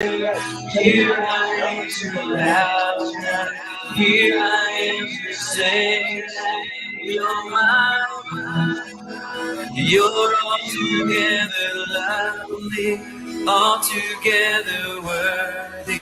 Here I am to have, here I am to say that you're mine. You're altogether lovely, altogether worthy.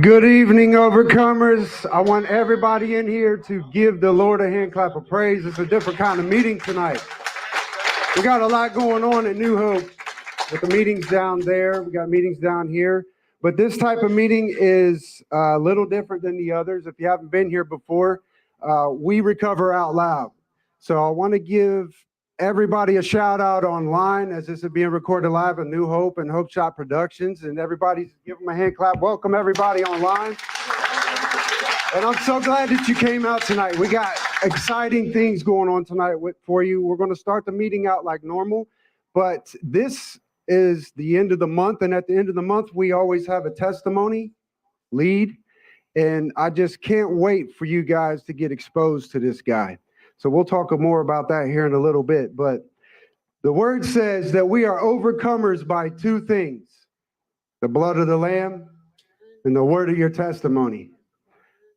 Good evening, overcomers. I want everybody in here to give the Lord a hand clap of praise. It's a different kind of meeting tonight. We got a lot going on at New Hope with the meetings down there. We got meetings down here. But this type of meeting is a little different than the others. If you haven't been here before, we recover out loud. So I want to give everybody a shout out online as this is being recorded live at New Hope and Hope Shop Productions. And everybody give them a hand clap. Welcome everybody online. And I'm so glad that you came out tonight. We got exciting things going on tonight for you. We're going to start the meeting out like normal, but this is the end of the month. And at the end of the month, we always have a testimony lead. And I just can't wait for you guys to get exposed to this guy. So we'll talk more about that here in a little bit. But the word says that we are overcomers by two things: the blood of the Lamb and the word of your testimony.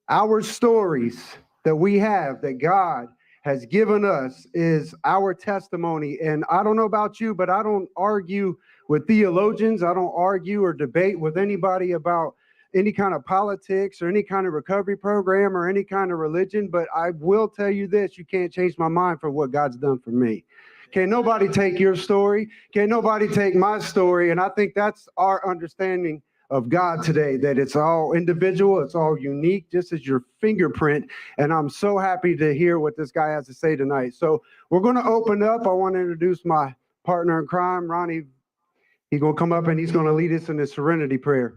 Our stories that we have, that God has given us, is our testimony. And I don't know about you, but I don't argue with theologians. I don't argue or debate with anybody about any kind of politics or any kind of recovery program or any kind of religion. But I will tell you this, you can't change my mind for what God's done for me. Can't nobody take your story. Can't nobody take my story. And I think that's our understanding of God today, that it's all individual, it's all unique, just as your fingerprint. And I'm so happy to hear what this guy has to say tonight. So we're going to open up. I want to introduce my partner in crime, Ronnie. He's going to come up and he's going to lead us in the serenity prayer.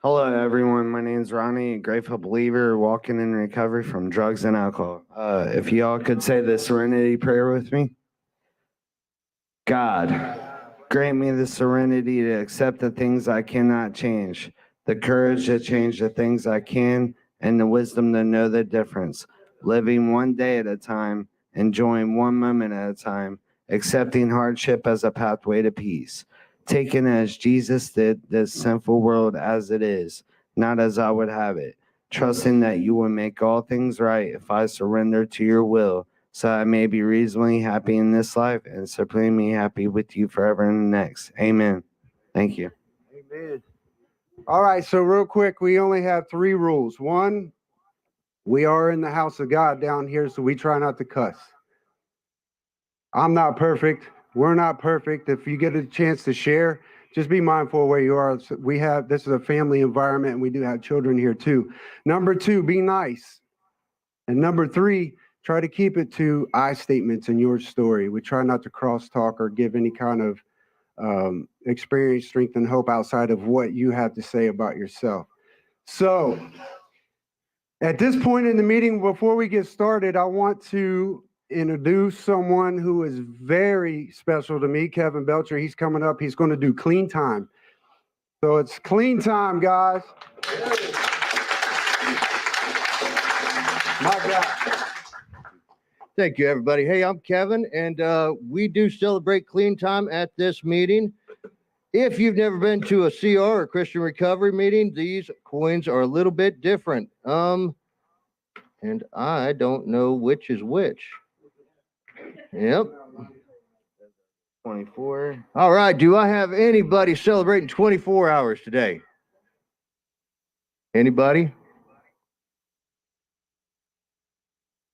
Hello, everyone. My name's Ronnie, a grateful believer walking in recovery from drugs and alcohol. If y'all could say the serenity prayer with me. God, grant me the serenity to accept the things I cannot change, the courage to change the things I can, and the wisdom to know the difference. Living one day at a time, enjoying one moment at a time, accepting hardship as a pathway to peace. Taken as Jesus did this sinful world as it is, not as I would have it. Trusting that you will make all things right if I surrender to your will, so I may be reasonably happy in this life and supremely happy with you forever in the next. Amen. Thank you. Amen. All right, so real quick, we only have 3 rules. 1, we are in the house of God down here, so we try not to cuss. I'm not perfect. We're not perfect. If you get a chance to share, just be mindful of where you are. This is a family environment, and we do have children here too. Number 2, be nice. And number 3, try to keep it to I statements in your story. We try not to crosstalk or give any kind of experience, strength, and hope outside of what you have to say about yourself. So at this point in the meeting, before we get started, I want to introduce someone who is very special to me, Kevin Belcher. He's coming up. He's going to do clean time. So it's clean time, guys. My God. Thank you, everybody. Hey, I'm Kevin, and we do celebrate clean time at this meeting. If you've never been to a CR or Christian recovery meeting, these coins are a little bit different. And I don't know which is which. Yep. 24. All right. Do I have anybody celebrating 24 hours today? Anybody?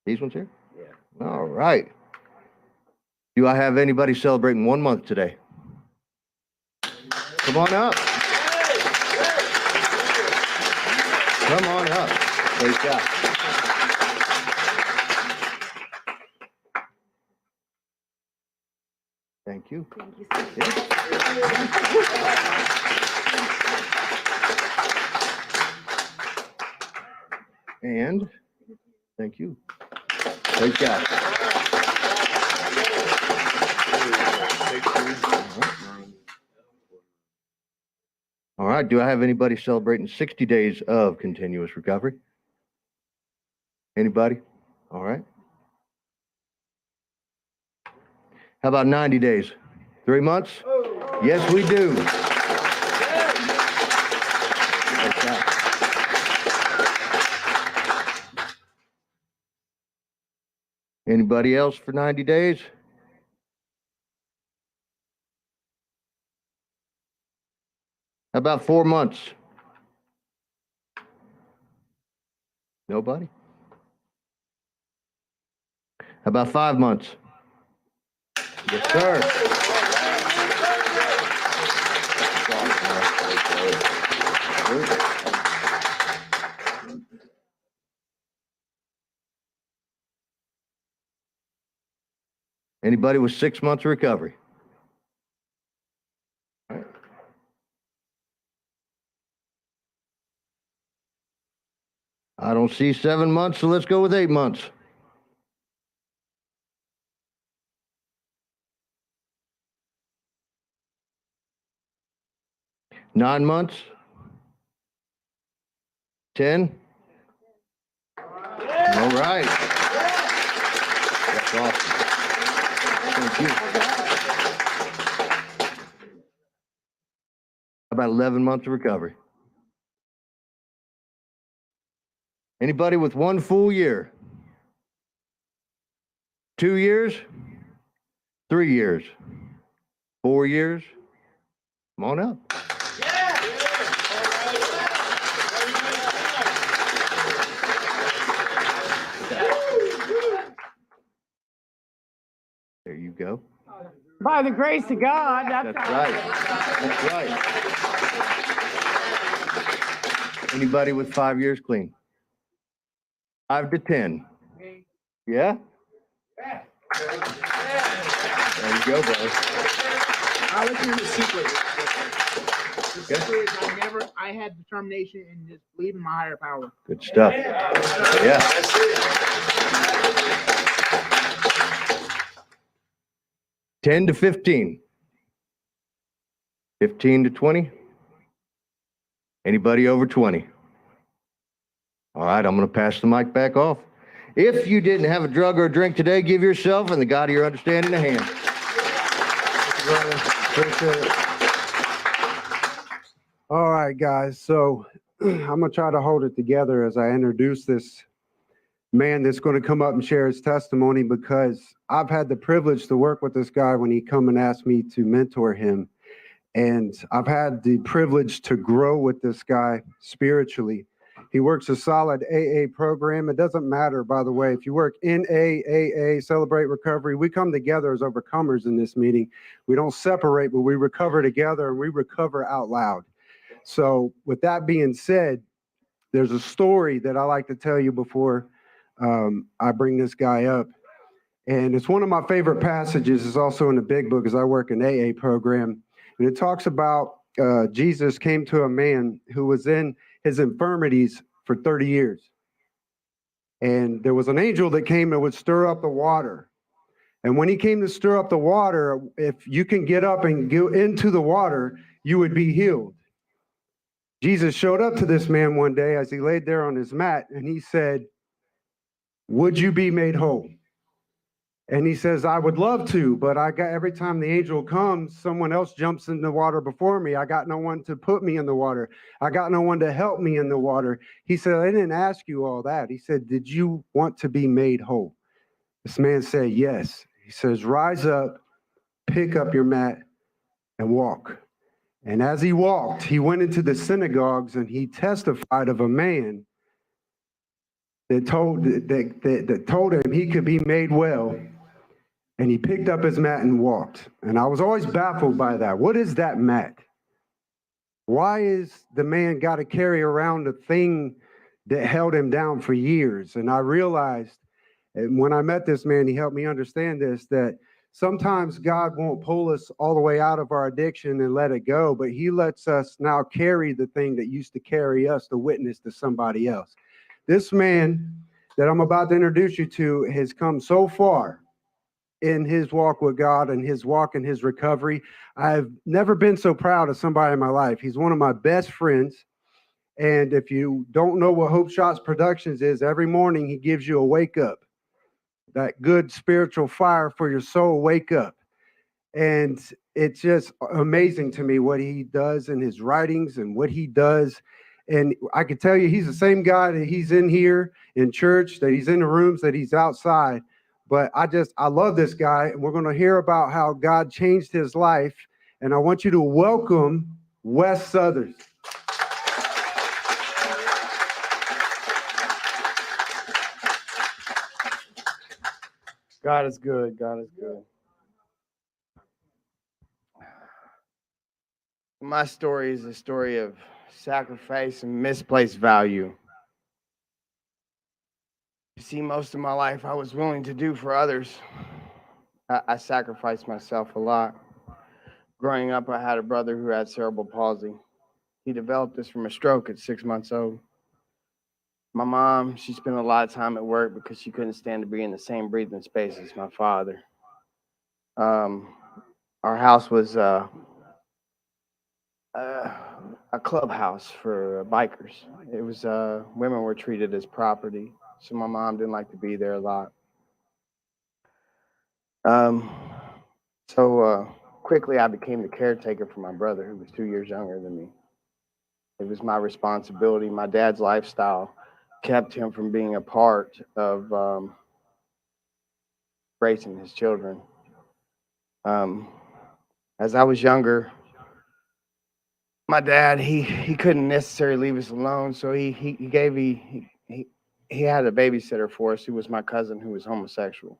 These ones here? Yeah. All right. Do I have anybody celebrating 1 month today? Come on up. Come on up. Praise God. Thank you. Thank you, sir. And thank you. Praise God. All right. Do I have anybody celebrating 60 days of continuous recovery? Anybody? All right. How about 90 days? 3 months? Yes, we do. Anybody else for 90 days? How about 4 months? Nobody? How about 5 months? Yes, sir. Anybody with 6 months of recovery? All right. I don't see 7 months, so let's go with 8 months. Nine months? 10? All right. That's awesome. Thank you. About 11 months of recovery. Anybody with 1 full year? 2 years? 3 years? 4 years? Come on up. There you go. By the grace of God, That's right. That's right. Anybody with 5 years clean? 5 to 10. Yeah? There you go, brother. I'll let you know the secret. The Okay. secret is I had determination and just believe in my higher power. Good stuff. Yeah. 10 to 15. 15 to 20. Anybody over 20? All right, I'm going to pass the mic back off. If you didn't have a drug or a drink today, give yourself and the God of your understanding a hand. Appreciate it. All right, guys. So I'm going to try to hold it together as I introduce this man that's going to come up and share his testimony, because I've had the privilege to work with this guy when he come and asked me to mentor him. And I've had the privilege to grow with this guy spiritually. He works a solid AA program. It doesn't matter, by the way, if you work in AA, Celebrate Recovery, we come together as overcomers in this meeting. We don't separate, but we recover together, and we recover out loud. So with that being said, there's a story that I like to tell you before I bring this guy up. And it's one of my favorite passages. It's also in the big book, as I work an AA program. And it talks about Jesus came to a man who was in his infirmities for 30 years. And there was an angel that came and would stir up the water. And when he came to stir up the water, if you can get up and go into the water, you would be healed. Jesus showed up to this man one day as he laid there on his mat, and he said, "Would you be made whole?" And he says, "I would love to, but every time the angel comes, someone else jumps in the water before me. I got no one to put me in the water. I got no one to help me in the water." He said, "I didn't ask you all that." He said, "Did you want to be made whole?" This man said, "Yes." He says, "Rise up, pick up your mat, and walk." And as he walked, he went into the synagogues and he testified of a man that told him he could be made well. And he picked up his mat and walked. And I was always baffled by that. What is that mat? Why is the man got to carry around a thing that held him down for years? And I realized, and when I met this man, he helped me understand this, that sometimes God won't pull us all the way out of our addiction and let it go, but he lets us now carry the thing that used to carry us to witness to somebody else. This man that I'm about to introduce you to has come so far in his walk with God and his walk in his recovery. I've never been so proud of somebody in my life. He's one of my best friends. And if you don't know what Hope Shots Productions is, every morning he gives you a wake up, that good spiritual fire for your soul. Wake up. And it's just amazing to me what he does in his writings and what he does. And I can tell you, he's the same guy that he's in here in church, that he's in the rooms, that he's outside. But I love this guy, and we're going to hear about how God changed his life. And I want you to welcome Wes Southers. God is good. God is good. My story is a story of sacrifice and misplaced value. You see, most of my life I was willing to do for others. I sacrificed myself a lot. Growing up, I had a brother who had cerebral palsy. He developed this from a stroke at 6 months old. My mom, she spent a lot of time at work because she couldn't stand to be in the same breathing space as my father. Our house was a clubhouse for bikers. It was women were treated as property, so my mom didn't like to be there a lot. So quickly I became the caretaker for my brother, who was 2 years younger than me. It was my responsibility. My dad's lifestyle kept him from being a part of raising his children. As I was younger, my dad he couldn't necessarily leave us alone, so he had a babysitter for us who was my cousin who was homosexual.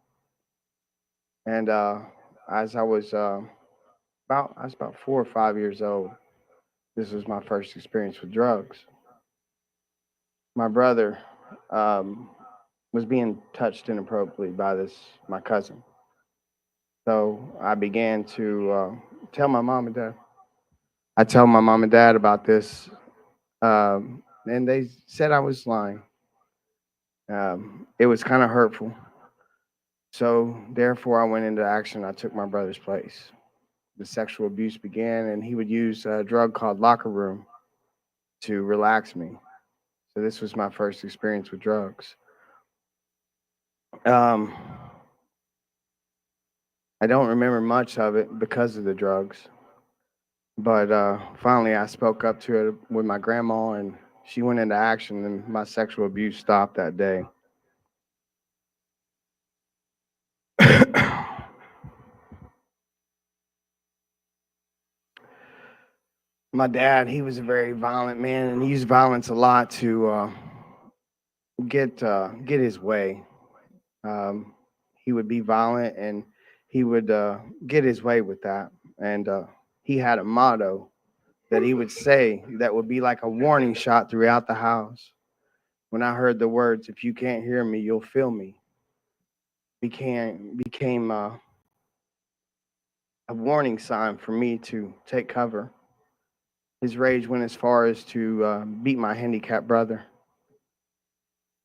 And as I was about 4 or 5 years old, this was my first experience with drugs. My brother was being touched inappropriately by my cousin. So I began to tell my mom and dad. I told my mom and dad about this, and they said I was lying. It was kind of hurtful. So therefore, I went into action. I took my brother's place. The sexual abuse began, and he would use a drug called locker room to relax me. So this was my first experience with drugs. I don't remember much of it because of the drugs, but finally I spoke up to it with my grandma, and she went into action, and my sexual abuse stopped that day. My dad, he was a very violent man, and he used violence a lot to get his way. He would be violent, and he would get his way with that. And he had a motto that he would say that would be like a warning shot throughout the house. When I heard the words, "If you can't hear me, you'll feel me," became a warning sign for me to take cover. His rage went as far as to beat my handicapped brother.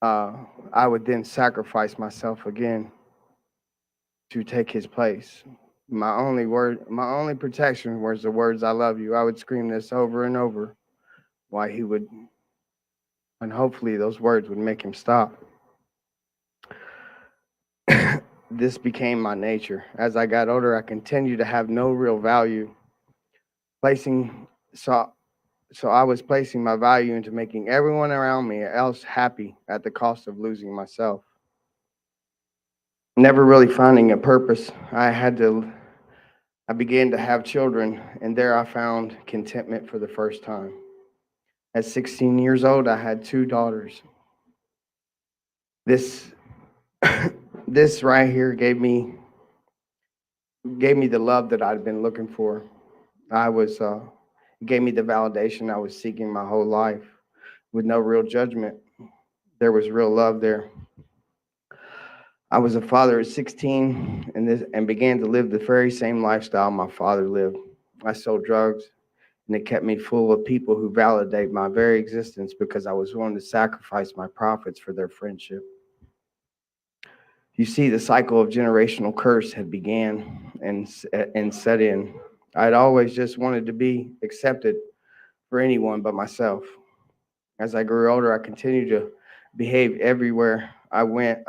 I would then sacrifice myself again to take his place. My only protection was the words, "I love you." I would scream this over and over while he would, and hopefully those words would make him stop. This became my nature. As I got older, I continued to have no real value. So I was placing my value into making everyone around me else happy at the cost of losing myself. Never really finding a purpose, I began to have children, and there I found contentment for the first time. At 16 years old, I had 2 daughters. This this right here gave me the love that I'd been looking for. It gave me the validation I was seeking my whole life. With no real judgment, there was real love there. I was a father at 16 and began to live the very same lifestyle my father lived. I sold drugs, and it kept me full of people who validate my very existence because I was willing to sacrifice my profits for their friendship. You see, the cycle of generational curse had began and set in. I'd always just wanted to be accepted for anyone but myself. As I grew older, I continued to behave everywhere I went.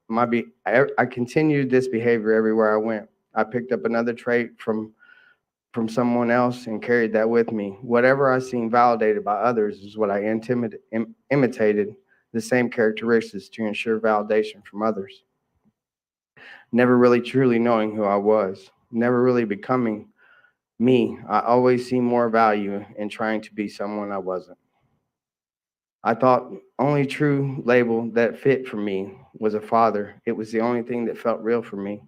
I continued this behavior everywhere I went. I picked up another trait from someone else and carried that with me. Whatever I seen validated by others is what I imitated the same characteristics to ensure validation from others. Never really truly knowing who I was, never really becoming me. I always seen more value in trying to be someone I wasn't. I thought only true label that fit for me was a father. It was the only thing that felt real for me.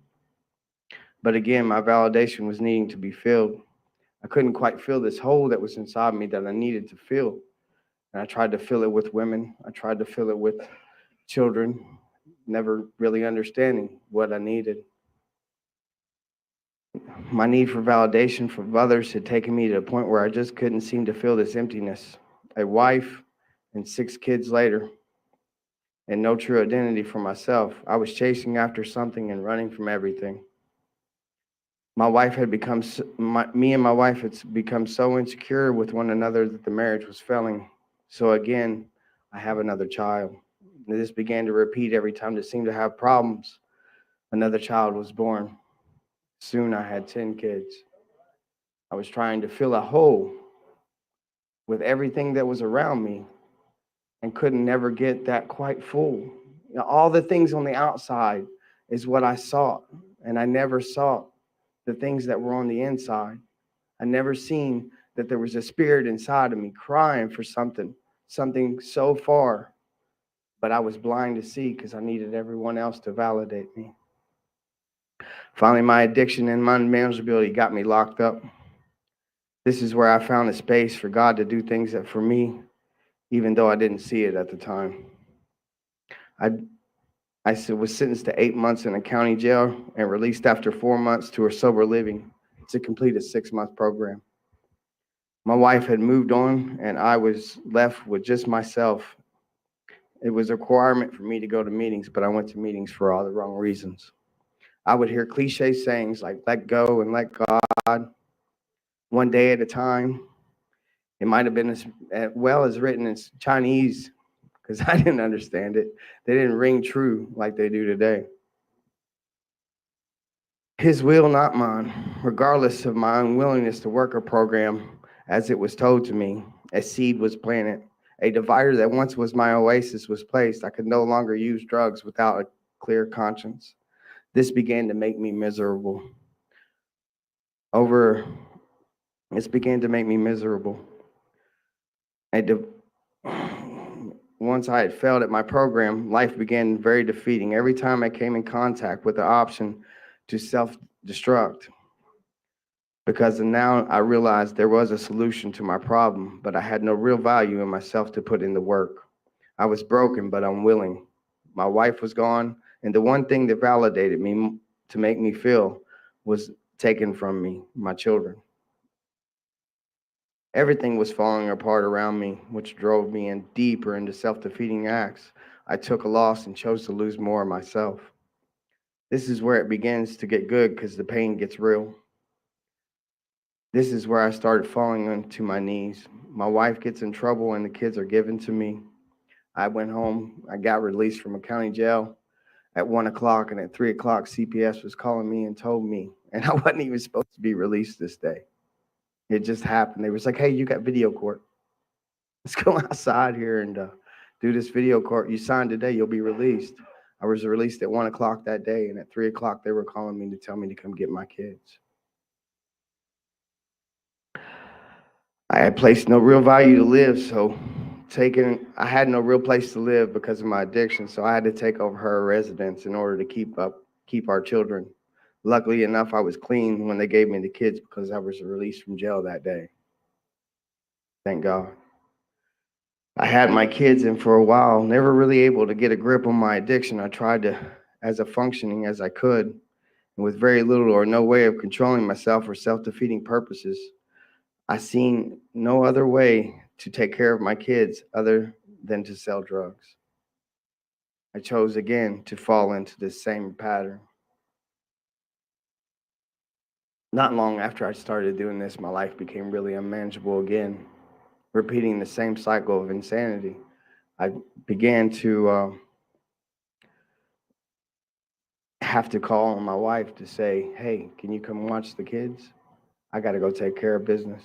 But again, my validation was needing to be filled. I couldn't quite fill this hole that was inside me that I needed to fill. And I tried to fill it with women. I tried to fill it with children, never really understanding what I needed. My need for validation from others had taken me to a point where I just couldn't seem to fill this emptiness. A wife and 6 kids later, and no true identity for myself. I was chasing after something and running from everything. Me and my wife had become so insecure with one another that the marriage was failing. So again, I have another child. And this began to repeat every time it seemed to have problems. Another child was born. Soon I had 10 kids. I was trying to fill a hole with everything that was around me, and couldn't never get that quite full. You know, all the things on the outside is what I sought, and I never sought the things that were on the inside. I never seen that there was a spirit inside of me crying for something so far, but I was blind to see because I needed everyone else to validate me. Finally, my addiction and my unmanageability got me locked up. This is where I found a space for God to do things that for me, even though I didn't see it at the time. I was sentenced to 8 months in a county jail and released after 4 months to a sober living to complete a 6-month program. My wife had moved on and I was left with just myself. It was a requirement for me to go to meetings, but I went to meetings for all the wrong reasons. I would hear cliche sayings like let go and let God, one day at a time. It might have been as well as written in Chinese because I didn't understand it. They didn't ring true like they do today. His will, not mine. Regardless of my unwillingness to work a program as it was told to me, a seed was planted. A divider that once was my oasis was placed. I could no longer use drugs without a clear conscience. This began to make me miserable. This began to make me miserable. Once I had failed at my program, life began very defeating. Every time I came in contact with the option to self-destruct, because now I realized there was a solution to my problem, but I had no real value in myself to put in the work. I was broken, but unwilling. My wife was gone, and the one thing that validated me to make me feel was taken from me, my children. Everything was falling apart around me, which drove me in deeper into self-defeating acts. I took a loss and chose to lose more of myself. This is where it begins to get good because the pain gets real. This is where I started falling onto my knees. My wife gets in trouble and the kids are given to me. I went home. I got released from a county jail at 1 o'clock, and at 3 o'clock, CPS was calling me and told me, and I wasn't even supposed to be released this day. It just happened. They was like, hey, you got video court. Let's go outside here and do this video court. You signed today, you'll be released. I was released at 1 o'clock that day, and at 3 o'clock, they were calling me to tell me to come get my kids. I had placed no real value to live, so I had no real place to live because of my addiction, so I had to take over her residence in order to keep our children. Luckily enough, I was clean when they gave me the kids because I was released from jail that day. Thank God. I had my kids, and for a while, never really able to get a grip on my addiction. I tried to, as functioning as I could, and with very little or no way of controlling myself for self-defeating purposes. I seen no other way to take care of my kids other than to sell drugs. I chose again to fall into this same pattern. Not long after I started doing this, my life became really unmanageable again, repeating the same cycle of insanity. I began to have to call on my wife to say, hey, can you come watch the kids? I got to go take care of business.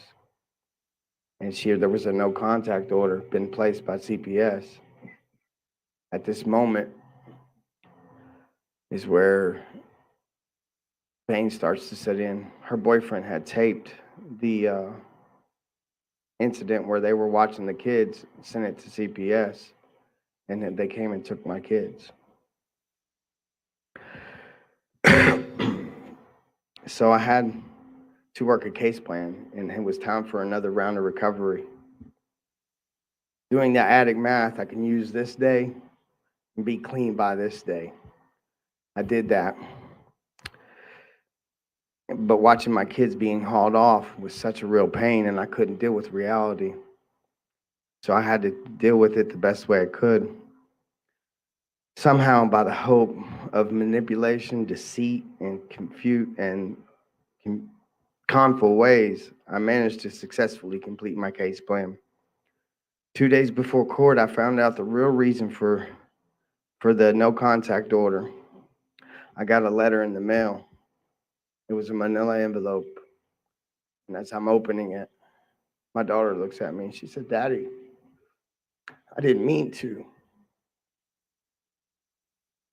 And there was a no contact order been placed by CPS. At this moment is where pain starts to set in. Her boyfriend had taped the incident where they were watching the kids, sent it to CPS, and then they came and took my kids. So I had to work a case plan, and it was time for another round of recovery. Doing that addict math, I can use this day and be clean by this day. I did that. But watching my kids being hauled off was such a real pain, and I couldn't deal with reality. So I had to deal with it the best way I could. Somehow, by the hope of manipulation, deceit, and conful ways, I managed to successfully complete my case plan. 2 days before court, I found out the real reason for the no contact order. I got a letter in the mail. It was a manila envelope. And as I'm opening it, my daughter looks at me and she said, Daddy, I didn't mean to.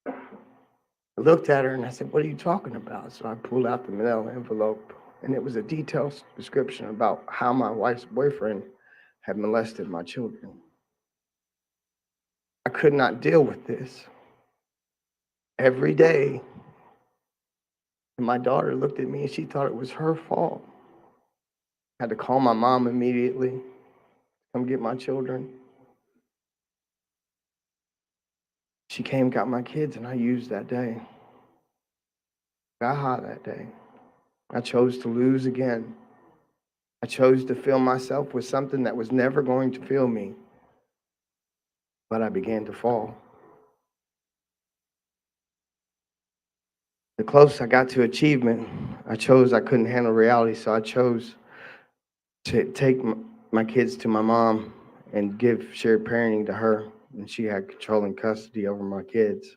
I looked at her and I said, "What are you talking about?" So I pulled out the manila envelope, and it was a detailed description about how my wife's boyfriend had molested my children. I could not deal with this. Every day, and my daughter looked at me and she thought it was her fault. I had to call my mom immediately, come get my children. She came, got my kids, and I used that day. Got high that day. I chose to lose again. I chose to fill myself with something that was never going to fill me. But I began to fall. The closer I got to achievement, I couldn't handle reality, so I chose to take my kids to my mom and give shared parenting to her, and she had controlling custody over my kids.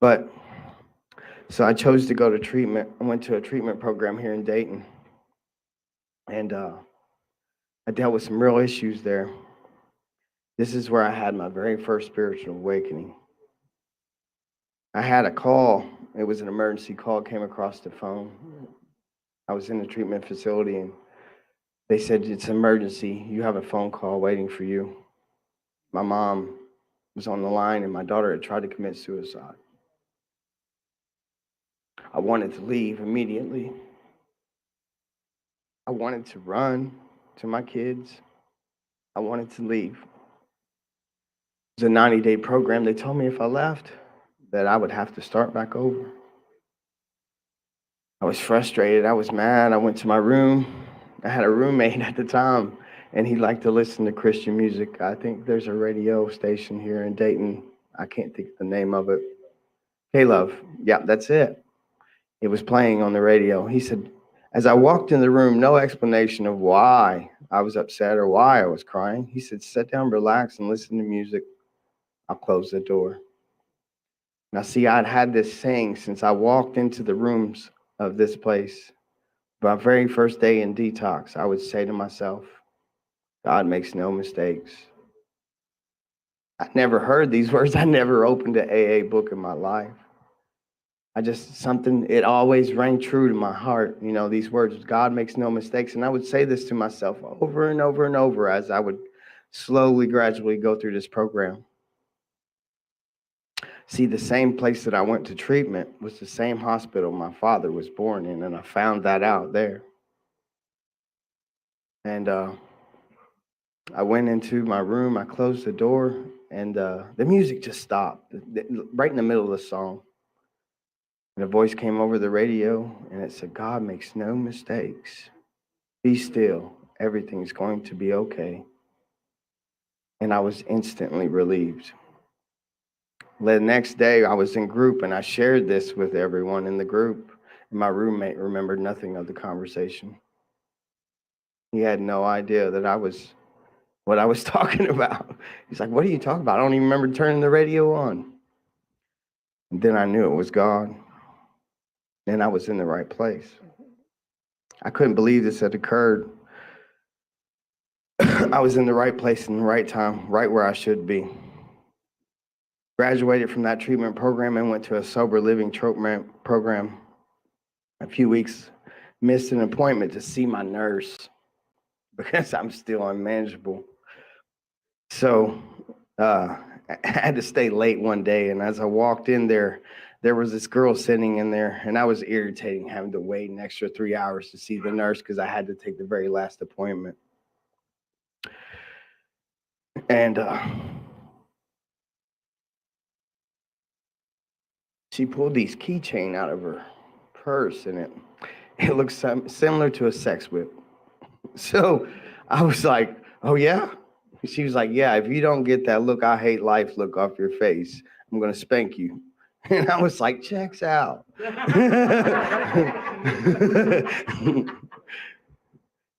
But so I chose to go to treatment. I went to a treatment program here in Dayton, and I dealt with some real issues there. This is where I had my very first spiritual awakening. I had a call. It was an emergency call, came across the phone. I was in the treatment facility, and they said, "It's an emergency. You have a phone call waiting for you." My mom was on the line, and my daughter had tried to commit suicide. I wanted to leave immediately. I wanted to run to my kids. I wanted to leave. It was a 90-day program. They told me if I left, that I would have to start back over. I was frustrated. I was mad. I went to my room. I had a roommate at the time, and he liked to listen to Christian music. I think there's a radio station here in Dayton. I can't think of the name of it. K-Love. Yeah, that's it. It was playing on the radio. He said, as I walked in the room, no explanation of why I was upset or why I was crying. He said, sit down, relax, and listen to music. I'll close the door. Now, see, I'd had this saying since I walked into the rooms of this place. My very first day in detox, I would say to myself, God makes no mistakes. I never heard these words. I never opened an AA book in my life. It always rang true to my heart. You know, these words, God makes no mistakes. And I would say this to myself over and over and over as I would slowly, gradually go through this program. See, the same place that I went to treatment was the same hospital my father was born in, and I found that out there. And I went into my room, I closed the door, and the music just stopped right in the middle of the song. And a voice came over the radio, and it said, God makes no mistakes. Be still. Everything's going to be okay. And I was instantly relieved. The next day, I was in group, and I shared this with everyone in the group. And my roommate remembered nothing of the conversation. He had no idea that what I was talking about. He's like, what are you talking about? I don't even remember turning the radio on. And then I knew it was God. And I was in the right place. I couldn't believe this had occurred. I was in the right place in the right time, right where I should be. Graduated from that treatment program and went to a sober living program. A few weeks, missed an appointment to see my nurse because I'm still unmanageable. So I had to stay late one day, and as I walked in there was this girl sitting in there, and I was irritating having to wait an extra 3 hours to see the nurse because I had to take the very last appointment. And she pulled these keychain out of her purse, and it looks similar to a sex whip. So I was like, oh yeah? She was like, yeah, if you don't get that look, I hate life look off your face, I'm going to spank you. And I was like, checks out.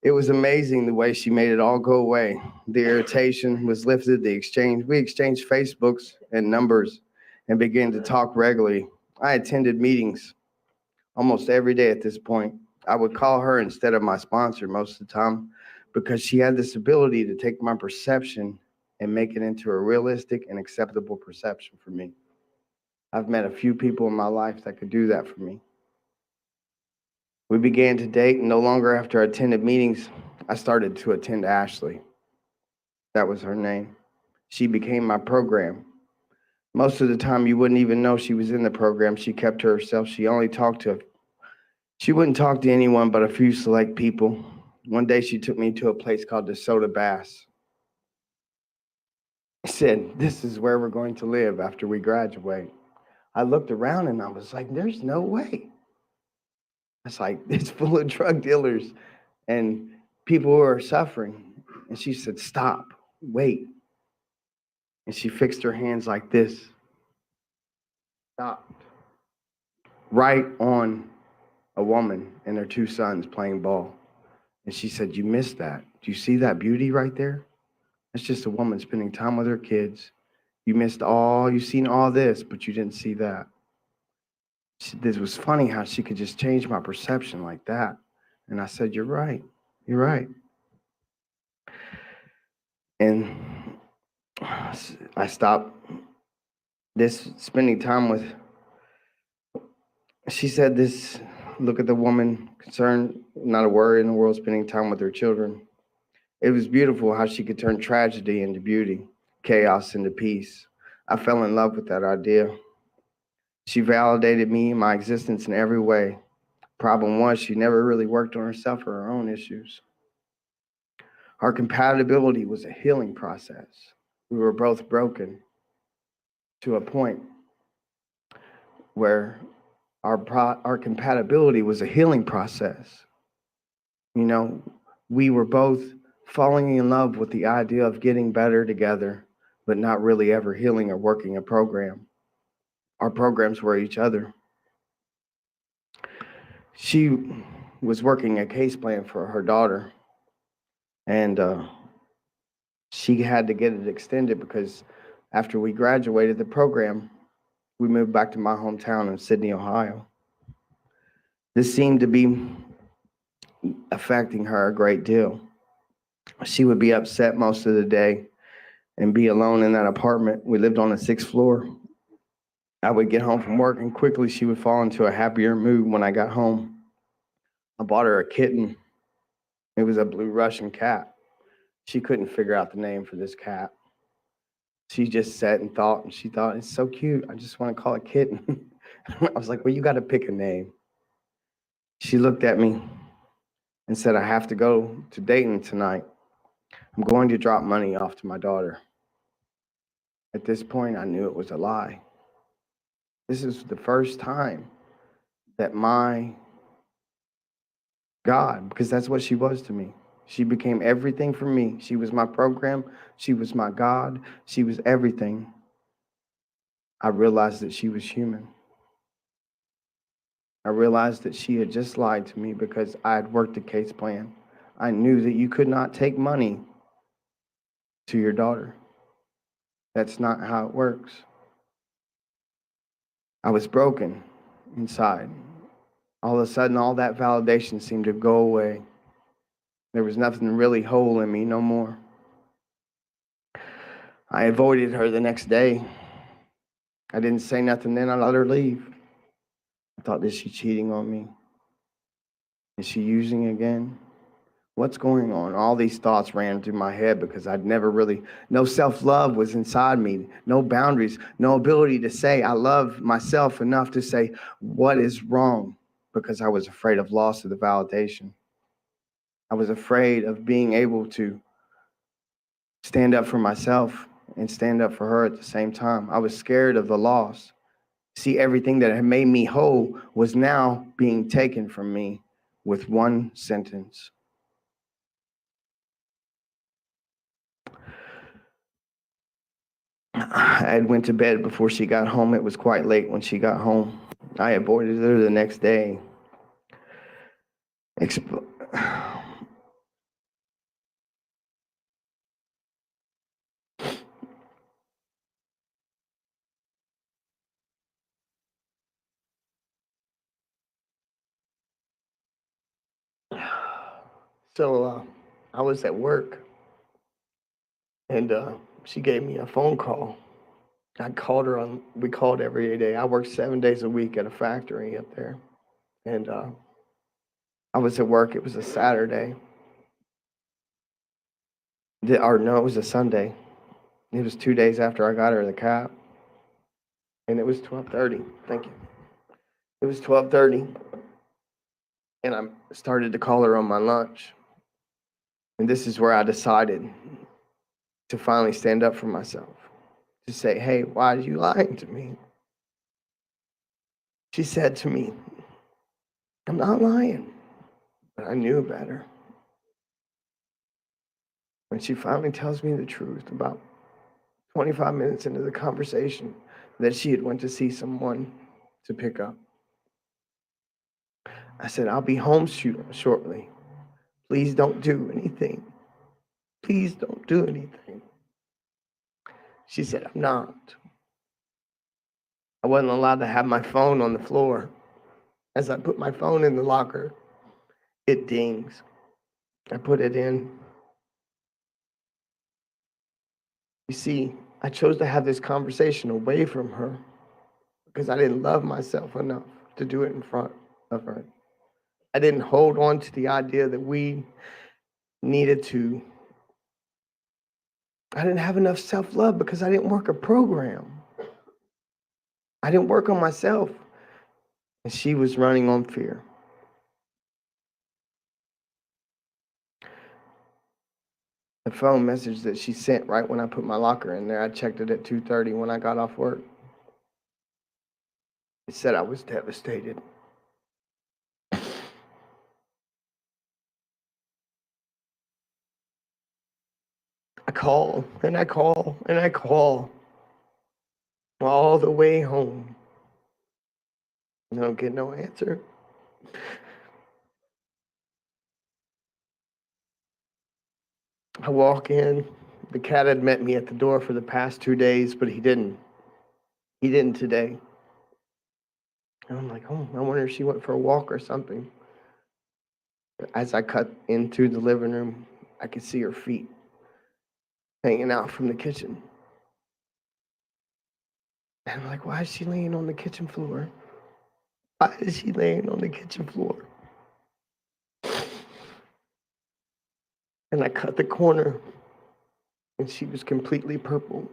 It was amazing the way she made it all go away. The irritation was lifted, we exchanged Facebooks and numbers and began to talk regularly. I attended meetings almost every day at this point. I would call her instead of my sponsor most of the time, because she had this ability to take my perception and make it into a realistic and acceptable perception for me. I've met a few people in my life that could do that for me. We began to date, and no longer after I attended meetings, I started to attend Ashley. That was her name. She became my program. Most of the time, you wouldn't even know she was in the program. She kept to herself. She wouldn't talk to anyone but a few select people. One day, she took me to a place called DeSoto Bass. She said, "This is where we're going to live after we graduate." I looked around and I was like, there's no way. It's like, it's full of drug dealers and people who are suffering. And she said, "Stop, wait." And she fixed her hands like this. Stopped. Right on a woman and her 2 sons playing ball. And she said, "You missed that. Do you see that beauty right there? That's just a woman spending time with her kids. You've seen all this, but you didn't see that." This was funny how she could just change my perception like that. And I said, "You're right. You're right." And I stopped spending time with. She said this, "Look at the woman concerned, not a worry in the world, spending time with her children." It was beautiful how she could turn tragedy into beauty, chaos into peace. I fell in love with that idea. She validated me and my existence in every way. Problem was, she never really worked on herself or her own issues. Our compatibility was a healing process. We were both broken to a point where our compatibility was a healing process. You know, we were both falling in love with the idea of getting better together, but not really ever healing or working a program. Our programs were each other. She was working a case plan for her daughter, and she had to get it extended because after we graduated the program, we moved back to my hometown in Sydney, Ohio. This seemed to be affecting her a great deal. She would be upset most of the day and be alone in that apartment. We lived on the 6th floor. I would get home from work and quickly she would fall into a happier mood when I got home. I bought her a kitten. It was a blue Russian cat. She couldn't figure out the name for this cat. She just sat and thought, and she thought, "It's so cute. I just want to call it Kitten." I was like, "Well, you got to pick a name." She looked at me and said, "I have to go to Dayton tonight. I'm going to drop money off to my daughter." At this point, I knew it was a lie. This is the first time that my God, because that's what she was to me. She became everything for me. She was my program. She was my God. She was everything. I realized that she was human. I realized that she had just lied to me because I had worked a case plan. I knew that you could not take money to your daughter. That's not how it works. I was broken inside. All of a sudden, all that validation seemed to go away. There was nothing really whole in me no more. I avoided her the next day. I didn't say nothing then. I let her leave. I thought, is she cheating on me? Is she using again? What's going on? All these thoughts ran through my head because no self-love was inside me, no boundaries, no ability to say I love myself enough to say what is wrong because I was afraid of loss of the validation. I was afraid of being able to stand up for myself and stand up for her at the same time. I was scared of the loss. See, everything that had made me whole was now being taken from me with one sentence. I had went to bed before she got home. It was quite late when she got home. I avoided her the next day. So I was at work, and she gave me a phone call. I called her on, we called every day. I worked 7 days a week at a factory up there. And I was at work. It was a Saturday. Or no, it was a Sunday. It was 2 days after I got her the cap. And it was 12:30. Thank you. It was 12:30. And I started to call her on my lunch. And this is where I decided to finally stand up for myself. To say, hey, why are you lying to me? She said to me, I'm not lying. But I knew better. When she finally tells me the truth about 25 minutes into the conversation that she had went to see someone to pick up. I said, I'll be home shortly. Please don't do anything. Please don't do anything. She said, I'm not. I wasn't allowed to have my phone on the floor. As I put my phone in the locker, it dings. I put it in. You see, I chose to have this conversation away from her because I didn't love myself enough to do it in front of her. I didn't hold on to the idea that we needed to. I didn't have enough self-love because I didn't work a program. I didn't work on myself. And she was running on fear. The phone message that she sent right when I put my locker in there, I checked it at 2:30 when I got off work. It said I was devastated. I call and I call and I call all the way home. I don't get no answer. I walk in. The cat had met me at the door for the past 2 days, but he didn't. He didn't today. And I'm like, oh, I wonder if she went for a walk or something. As I cut into the living room, I could see her feet hanging out from the kitchen. And I'm like, why is she laying on the kitchen floor? Why is she laying on the kitchen floor? And I cut the corner, and she was completely purple.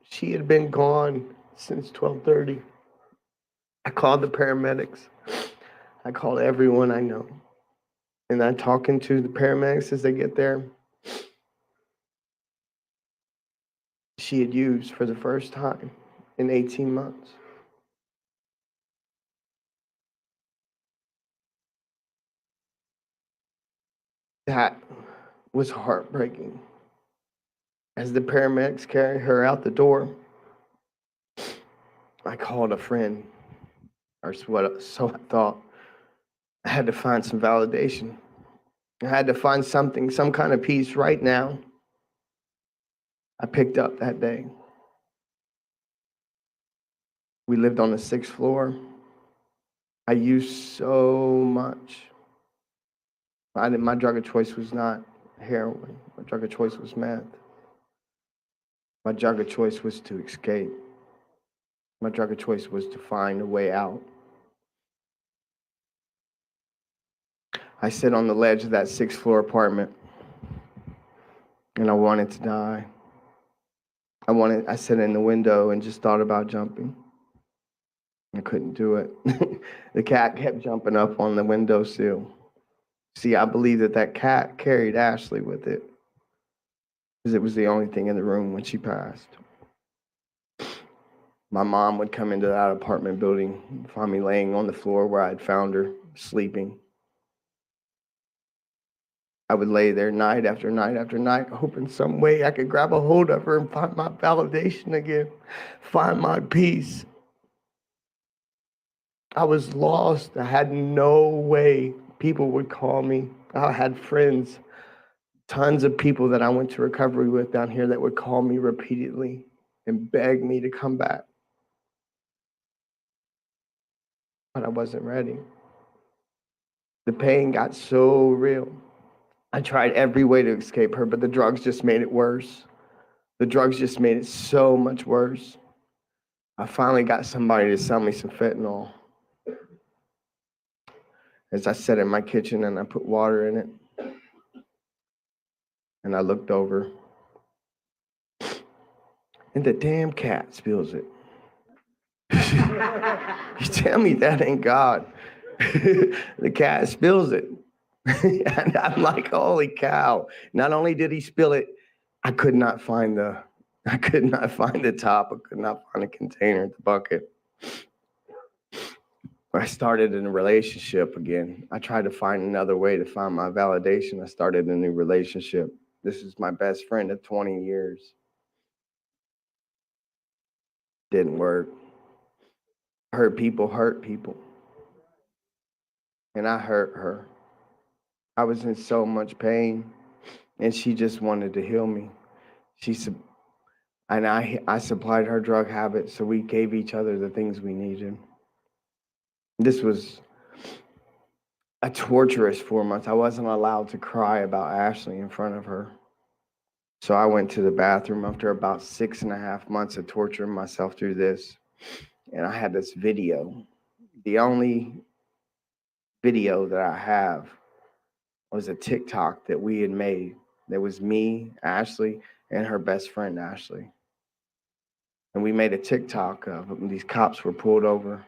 She had been gone since 12:30. I called the paramedics. I called everyone I know. And I'm talking to the paramedics as they get there. She had used for the first time in 18 months. That was heartbreaking. As the paramedics carried her out the door, I called a friend, or so I thought. I had to find some validation. I had to find something, some kind of peace right now. I picked up that day. We lived on the 6th floor. I used so much. My drug of choice was not heroin. My drug of choice was meth. My drug of choice was to escape. My drug of choice was to find a way out. I sit on the ledge of that 6th floor apartment, and I wanted to die. I sat in the window and just thought about jumping. I couldn't do it. The cat kept jumping up on the windowsill. See, I believe that cat carried Ashley with it because it was the only thing in the room when she passed. My mom would come into that apartment building and find me laying on the floor where I'd found her, sleeping. I would lay there night after night after night, hoping some way I could grab a hold of her and find my validation again, find my peace. I was lost. I had no way people would call me. I had friends, tons of people that I went to recovery with down here that would call me repeatedly and beg me to come back. But I wasn't ready. The pain got so real. I tried every way to escape her, but the drugs just made it worse. The drugs just made it so much worse. I finally got somebody to sell me some fentanyl. As I sat in my kitchen and I put water in it, and I looked over, and the damn cat spills it. You tell me that ain't God. The cat spills it. And I'm like, holy cow. Not only did he spill it, I could not find the top. I could not find a container in the bucket. I started in a relationship again. I tried to find another way to find my validation. I started a new relationship. This is my best friend of 20 years. Didn't work. Hurt people. And I hurt her. I was in so much pain, and she just wanted to heal me. I supplied her drug habit, so we gave each other the things we needed. This was a torturous 4 months. I wasn't allowed to cry about Ashley in front of her. So I went to the bathroom after about 6.5 months of torturing myself through this. And I had this video. The only video that I have was a TikTok that we had made. There was me, Ashley, and her best friend, Ashley. And we made a TikTok of these cops were pulling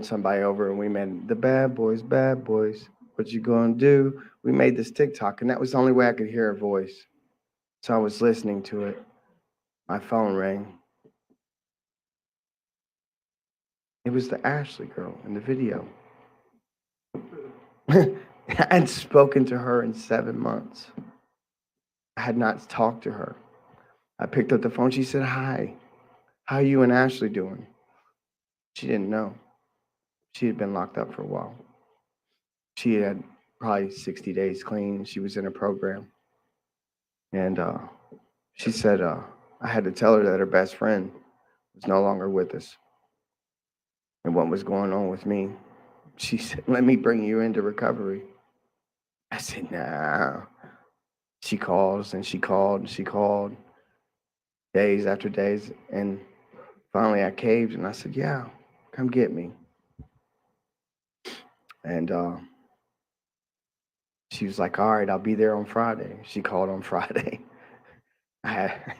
somebody over, and we made the bad boys, what you gonna do? We made this TikTok, and that was the only way I could hear her voice. So I was listening to it. My phone rang. It was the Ashley girl in the video. I had spoken to her in 7 months. I had not talked to her. I picked up the phone. She said, "Hi, how are you and Ashley doing?" She didn't know. She had been locked up for a while. She had probably 60 days clean. She was in a program. And she said, I had to tell her that her best friend was no longer with us and what was going on with me. She said, "Let me bring you into recovery." I said, "Nah." She calls and she called and she called days after days. And finally I caved and I said, "Yeah, come get me." And she was like, "All right, I'll be there on Friday." She called on Friday.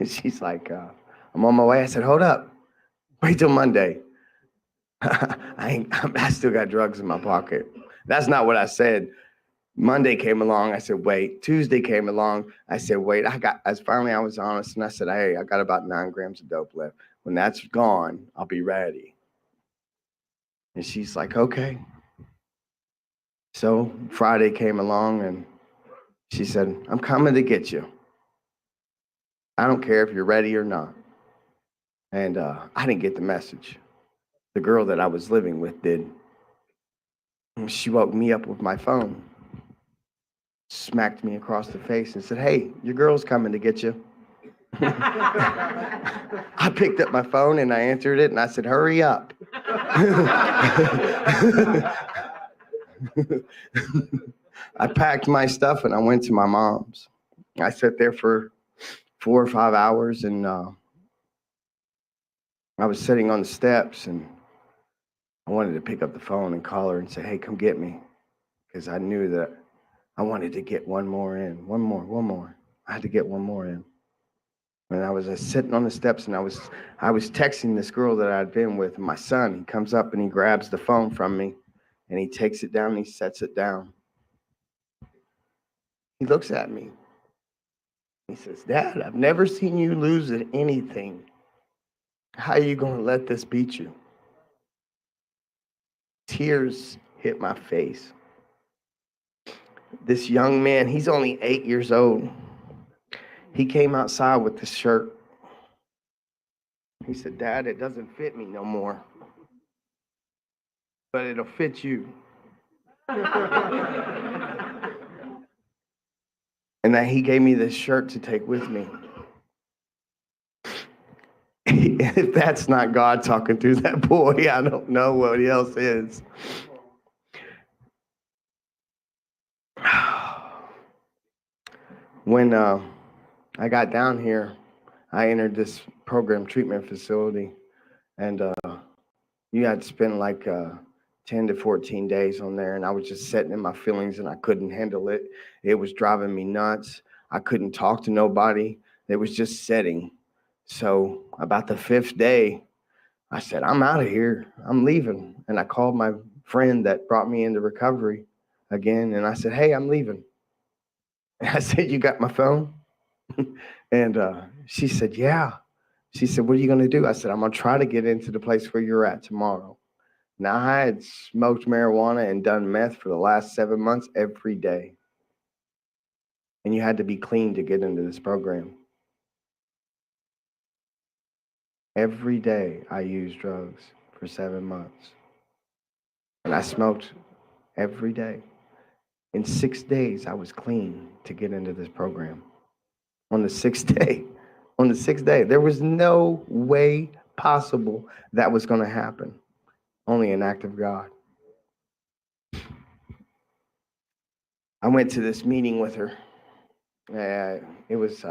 She's like, "I'm on my way." I said, "Hold up. Wait till Monday." I still got drugs in my pocket. That's not what I said. Monday came along. I said, "Wait." Tuesday came along. I said, "Wait." Finally I was honest and I said, "Hey, I got about 9 grams of dope left. When that's gone, I'll be ready." And she's like, "Okay." So Friday came along and she said, "I'm coming to get you. I don't care if you're ready or not." And I didn't get the message. The girl that I was living with did. She woke me up with my phone, smacked me across the face and said, "Hey, your girl's coming to get you." I picked up my phone and I answered it and I said, "Hurry up." I packed my stuff and I went to my mom's. I sat there for 4 or 5 hours and I was sitting on the steps and I wanted to pick up the phone and call her and say, "Hey, come get me." Because I knew that I wanted to get one more in. One more. I had to get one more in. And I was sitting on the steps and I was texting this girl that I'd been with. And my son, he comes up and he grabs the phone from me and he takes it down and he sets it down. He looks at me. He says, "Dad, I've never seen you lose at anything. How are you going to let this beat you?" Tears hit my face. This young man, he's only 8 years old. He came outside with this shirt. He said, "Dad, it doesn't fit me no more, but it'll fit you." And then he gave me this shirt to take with me. If that's not God talking through that boy, I don't know what else is. When I got down here, I entered this program treatment facility, and you had to spend like 10 to 14 days on there, and I was just sitting in my feelings, and I couldn't handle it. It was driving me nuts. I couldn't talk to nobody. It was just setting. So about the 5th day, I said, I'm out of here. I'm leaving. And I called my friend that brought me into recovery again, and I said, hey, I'm leaving. And I said, you got my phone? And she said, yeah. She said, what are you going to do? I said, I'm going to try to get into the place where you're at tomorrow. Now, I had smoked marijuana and done meth for the last 7 months every day. And you had to be clean to get into this program. Every day I used drugs for 7 months. And I smoked every day. In 6 days, I was clean to get into this program. On the 6th day, there was no way possible that was going to happen. Only an act of God. I went to this meeting with her. It was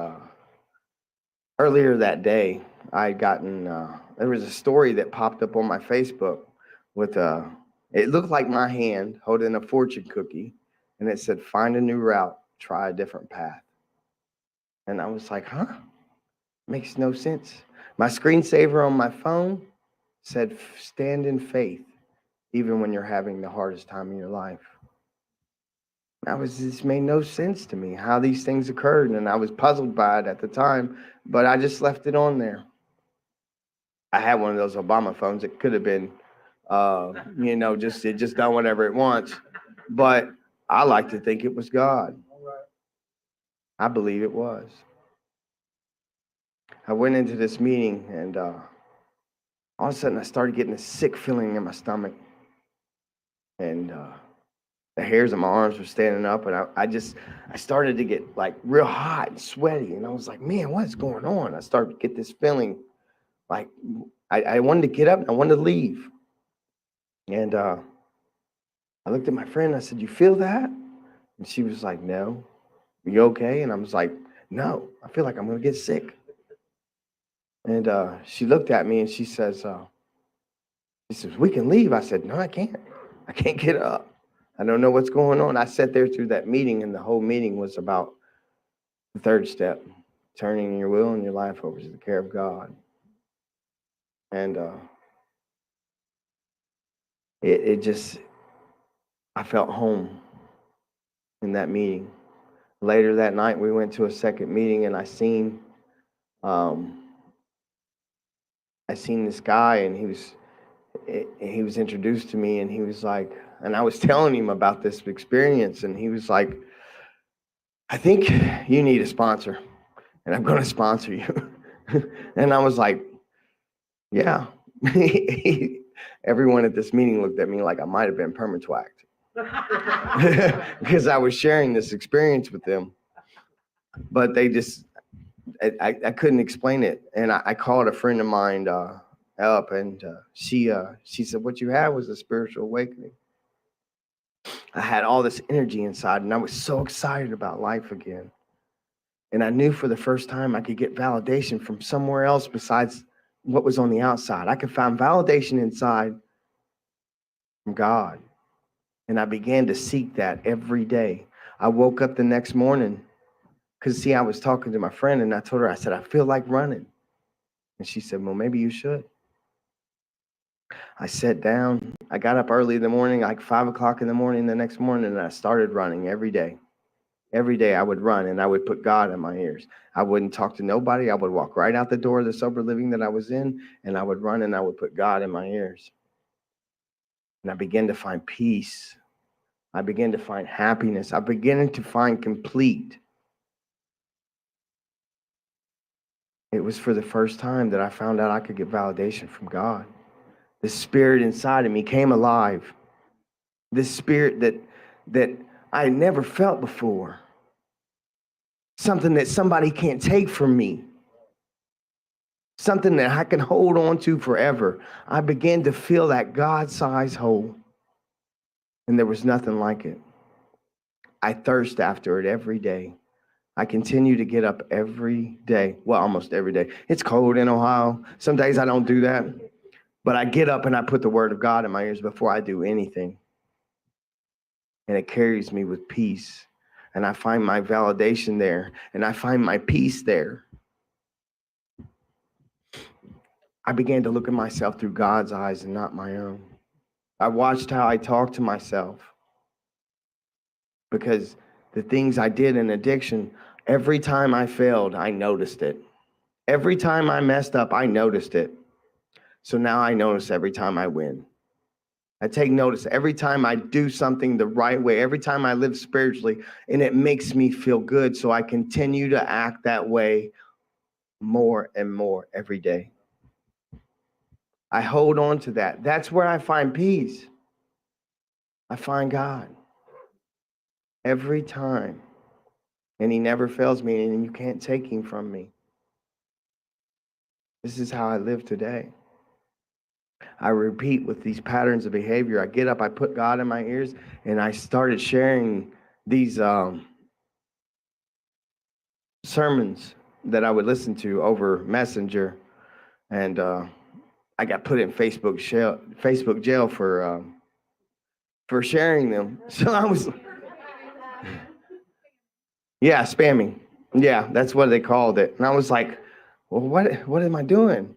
earlier that day. I had gotten, there was a story that popped up on my Facebook with it looked like my hand holding a fortune cookie, and it said, find a new route, try a different path. And I was like, huh? Makes no sense. My screensaver on my phone said, stand in faith, even when you're having the hardest time in your life. This made no sense to me, how these things occurred, and I was puzzled by it at the time, but I just left it on there. I had one of those Obama phones. It could have been, it just done whatever it wants, but I like to think it was God. I believe it was. I went into this meeting, and all of a sudden I started getting a sick feeling in my stomach, and the hairs on my arms were standing up, and I started to get like real hot and sweaty, and I was like, man, what is going on? I started to get this feeling like I wanted to get up and I wanted to leave. And I looked at my friend, and I said, you feel that? And she was like, no. Are you okay? And I was like, no, I feel like I'm going to get sick. And she looked at me and she says, we can leave. I said, no, I can't. I can't get up. I don't know what's going on. I sat there through that meeting, and the whole meeting was about the 3rd step, turning your will and your life over to the care of God. And I felt home in that meeting. Later that night, we went to a second meeting, and I seen this guy, and he was introduced to me, and he was like, and I was telling him about this experience, and he was like, I think you need a sponsor, and I'm going to sponsor you. And I was like, yeah. Everyone at this meeting looked at me like I might have been perma-twacked because I was sharing this experience with them. But they just, I couldn't explain it. And I called a friend of mine up, and she said, what you had was a spiritual awakening. I had all this energy inside, and I was so excited about life again. And I knew for the first time I could get validation from somewhere else besides what was on the outside. I could find validation inside from God. And I began to seek that every day. I woke up the next morning because, see, I was talking to my friend, and I told her, I said, I feel like running. And she said, well, maybe you should. I sat down. I got up early in the morning, like 5 o'clock in the morning the next morning, and I started running every day. Every day I would run, and I would put God in my ears. I wouldn't talk to nobody. I would walk right out the door of the sober living that I was in, and I would run, and I would put God in my ears. And I began to find peace. I began to find happiness. I began to find complete. It was for the first time that I found out I could get validation from God. The spirit inside of me came alive. This spirit that I had never felt before. Something that somebody can't take from me. Something that I can hold on to forever. I began to feel that God-sized hole. And there was nothing like it. I thirst after it every day. I continue to get up every day. Well, almost every day. It's cold in Ohio. Some days I don't do that. But I get up and I put the word of God in my ears before I do anything. And it carries me with peace. And I find my validation there. And I find my peace there. I began to look at myself through God's eyes and not my own. I watched how I talked to myself. Because the things I did in addiction, every time I failed, I noticed it. Every time I messed up, I noticed it. So now I notice every time I win. I take notice every time I do something the right way, every time I live spiritually, and it makes me feel good. So I continue to act that way more and more every day. I hold on to that. That's where I find peace. I find God every time. And he never fails me, and you can't take him from me. This is how I live today. I repeat with these patterns of behavior. I get up, I put God in my ears, and I started sharing these sermons that I would listen to over Messenger. And I got put in Facebook jail for sharing them. So I was, yeah, spamming. Yeah, that's what they called it. And I was like, well, what am I doing?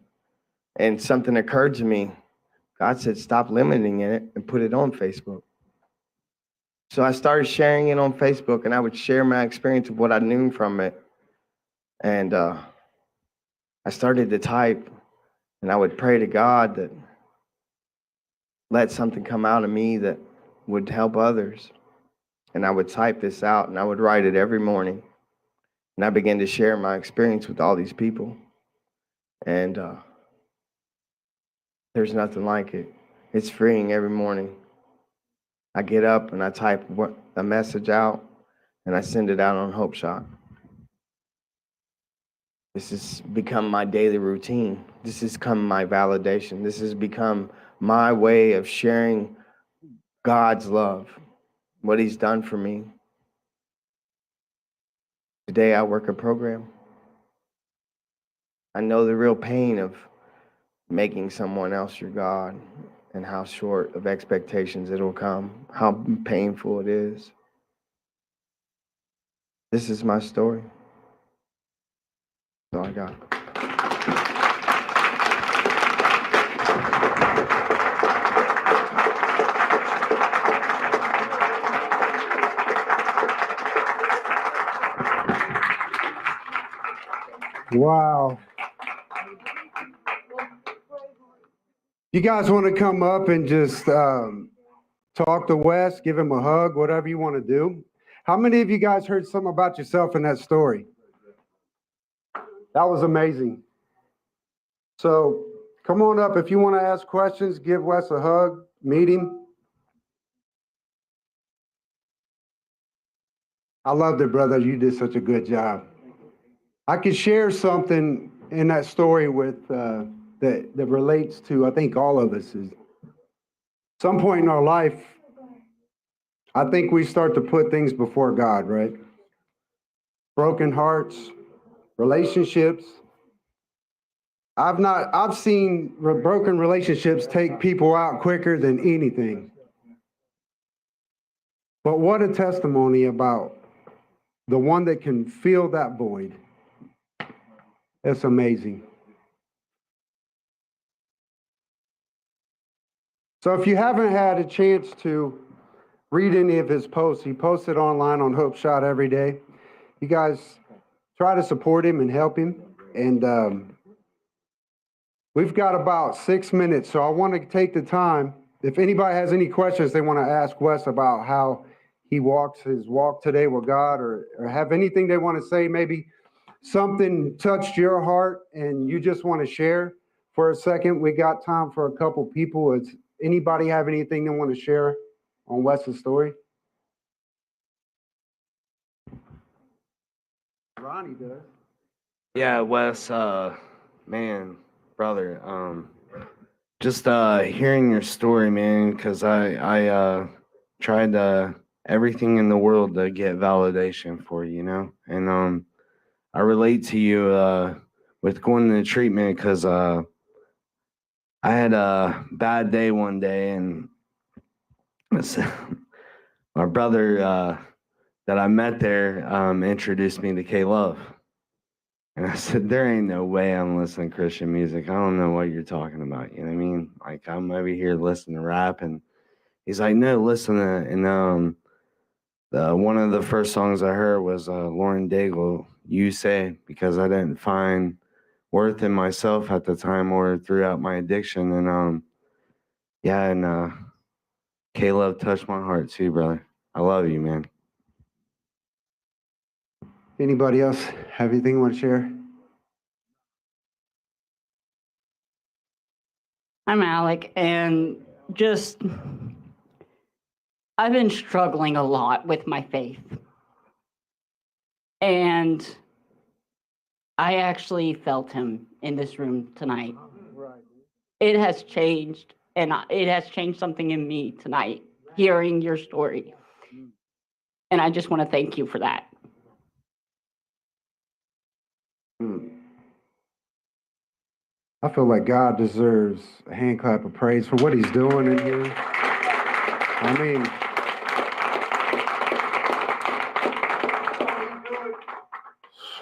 And something occurred to me. God said, stop limiting it and put it on Facebook. So I started sharing it on Facebook, and I would share my experience of what I knew from it. And I started to type, and I would pray to God that let something come out of me that would help others. And I would type this out, and I would write it every morning. And I began to share my experience with all these people. And there's nothing like it. It's freeing every morning. I get up and I type a message out, and I send it out on Hope Shot. This has become my daily routine. This has become my validation. This has become my way of sharing God's love, what he's done for me. Today I work a program. I know the real pain of making someone else your God and how short of expectations it'll come, how painful it is. This is my story. That's all I got. Wow. You guys want to come up and just talk to Wes, give him a hug, whatever you want to do. How many of you guys heard something about yourself in that story? That was amazing. So come on up. If you want to ask questions, give Wes a hug, meet him. I loved it, brother. You did such a good job. I could share something in that story with that relates to, I think, all of us. Is some point in our life, I think we start to put things before God, right? Broken hearts, relationships. I've seen broken relationships take people out quicker than anything. But what a testimony about the one that can fill that void. It's amazing. So if you haven't had a chance to read any of his posts, he posts it online on Hope Shot every day. You guys try to support him and help him. And we've got about 6 minutes, so I want to take the time. If anybody has any questions they want to ask Wes about how he walks his walk today with God, or have anything they want to say, maybe something touched your heart and you just want to share for a second, we got time for a couple people. Does anybody have anything they want to share on Wes's story? Ronnie does. Yeah, Wes, man, brother, just hearing your story, man, because I tried to everything in the world to get validation for, you know? And I relate to you with going into treatment because I had a bad day one day, and my brother that I met there introduced me to K-Love. And I said, there ain't no way I'm listening to Christian music. I don't know what you're talking about. You know what I mean? Like, I'm over here listening to rap. And he's like, no, listen to it. And one of the first songs I heard was Lauren Daigle, You Say, because I didn't find worth in myself at the time or throughout my addiction. And K-Love touched my heart too, brother. I love you, man. Anybody else have anything you want to share? I'm Alec, and just, I've been struggling a lot with my faith. And I actually felt him in this room tonight. It has changed, and it has changed something in me tonight, hearing your story. And I just want to thank you for that. I feel like God deserves a hand clap of praise for what he's doing in here. I mean,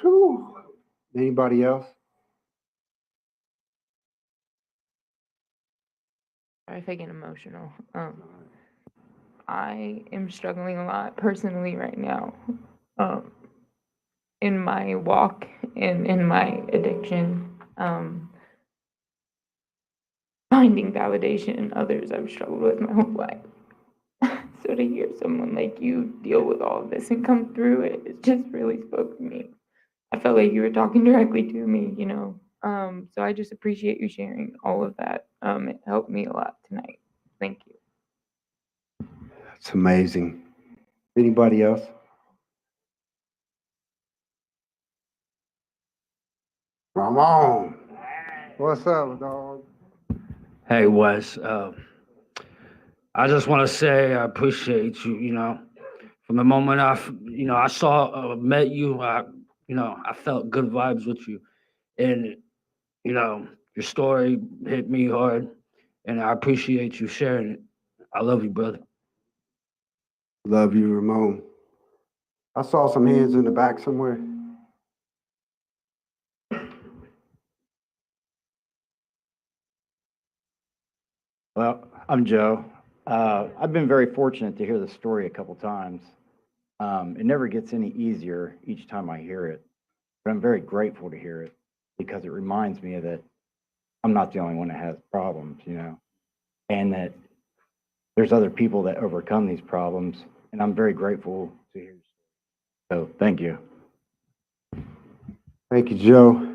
whew. Anybody else? Sorry if I get emotional. I am struggling a lot personally right now, in my walk and in my addiction. Finding validation in others I've struggled with my whole life. So to hear someone like you deal with all of this and come through it, it just really spoke to me. I felt like you were talking directly to me, you know. So I just appreciate you sharing all of that. It helped me a lot tonight. Thank you. That's amazing. Anybody else? Ramon. What's up, dog? Hey, Wes. I just want to say I appreciate you. You know, from the moment I saw, met you, I felt good vibes with you, and your story hit me hard, and I appreciate you sharing it. I love you, brother. Love you, Ramon. I saw some hands in the back somewhere. Well, I'm Joe. I've been very fortunate to hear the story a couple times. It never gets any easier each time I hear it, but I'm very grateful to hear it because it reminds me that I'm not the only one that has problems, you know, and that there's other people that overcome these problems, and I'm very grateful to hear. So thank you. Thank you, Joe.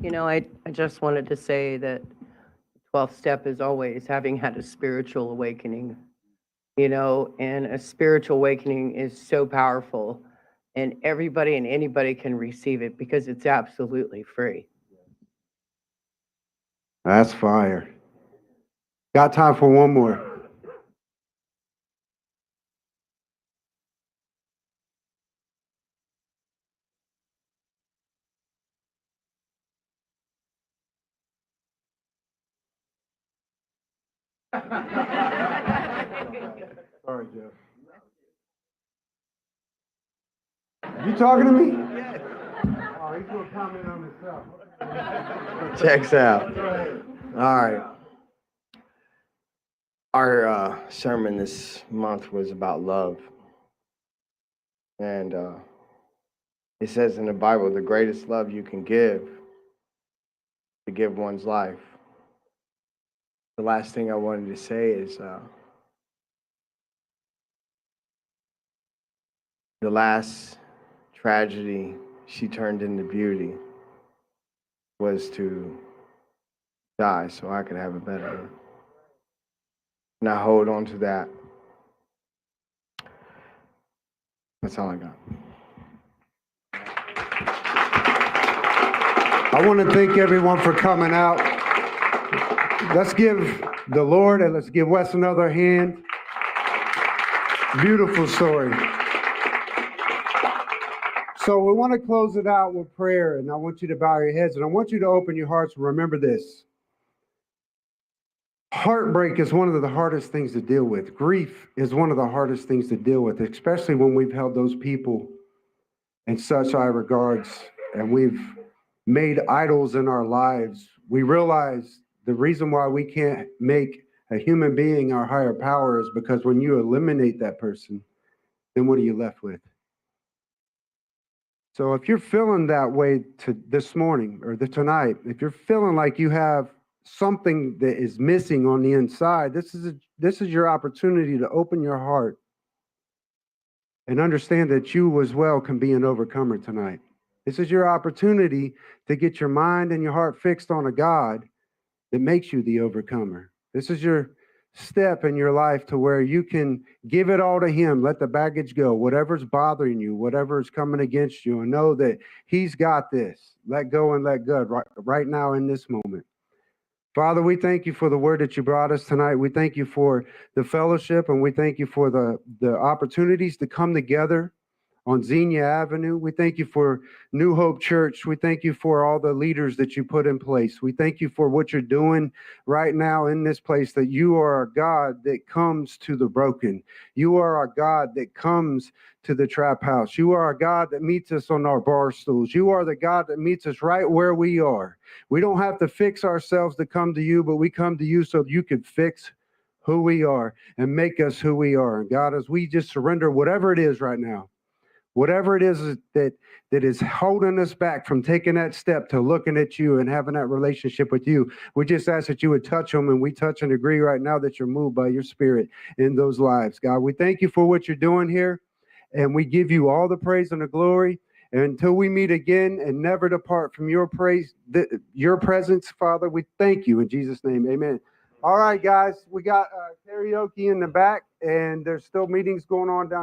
You know, I just wanted to say that 12th step is always having had a spiritual awakening, you know, and a spiritual awakening is so powerful, and everybody and anybody can receive it because it's absolutely free. That's fire. Got time for one more. Sorry, Jeff. You talking to me? Oh, he's gonna comment on himself. Checks out. All right. Our sermon this month was about love. And it says in the Bible, the greatest love you can give, to give one's life. The last thing I wanted to say is the last tragedy she turned into beauty was to die so I could have a better one. And I hold on to that. That's all I got. I want to thank everyone for coming out. Let's give the Lord and let's give Wes another hand. Beautiful story. So we want to close it out with prayer, and I want you to bow your heads, and I want you to open your hearts and remember this. Heartbreak is one of the hardest things to deal with. Grief is one of the hardest things to deal with, especially when we've held those people in such high regards and we've made idols in our lives. We realize the reason why we can't make a human being our higher power is because when you eliminate that person, then what are you left with? So if you're feeling that way this morning or tonight, if you're feeling like you have something that is missing on the inside, this is your opportunity to open your heart and understand that you as well can be an overcomer tonight. This is your opportunity to get your mind and your heart fixed on a God that makes you the overcomer. This is your step in your life to where you can give it all to Him, let the baggage go, whatever's bothering you, whatever's coming against you, and know that He's got this. Let go and let God right now in this moment. Father, we thank you for the word that you brought us tonight. We thank you for the fellowship, and we thank you for the opportunities to come together on Xenia Avenue. We thank you for New Hope Church. We thank you for all the leaders that you put in place. We thank you for what you're doing right now in this place, that you are a God that comes to the broken. You are a God that comes to the trap house. You are a God that meets us on our bar stools. You are the God that meets us right where we are. We don't have to fix ourselves to come to you, but we come to you so you can fix who we are and make us who we are. And God, as we just surrender whatever it is right now, whatever it is that is holding us back from taking that step to looking at you and having that relationship with you, we just ask that you would touch them, and we touch and agree right now that you're moved by your Spirit in those lives. God, we thank you for what you're doing here, and we give you all the praise and the glory. And until we meet again and never depart from your praise, your presence, Father, we thank you in Jesus' name. Amen. All right, guys, we got karaoke in the back, and there's still meetings going on down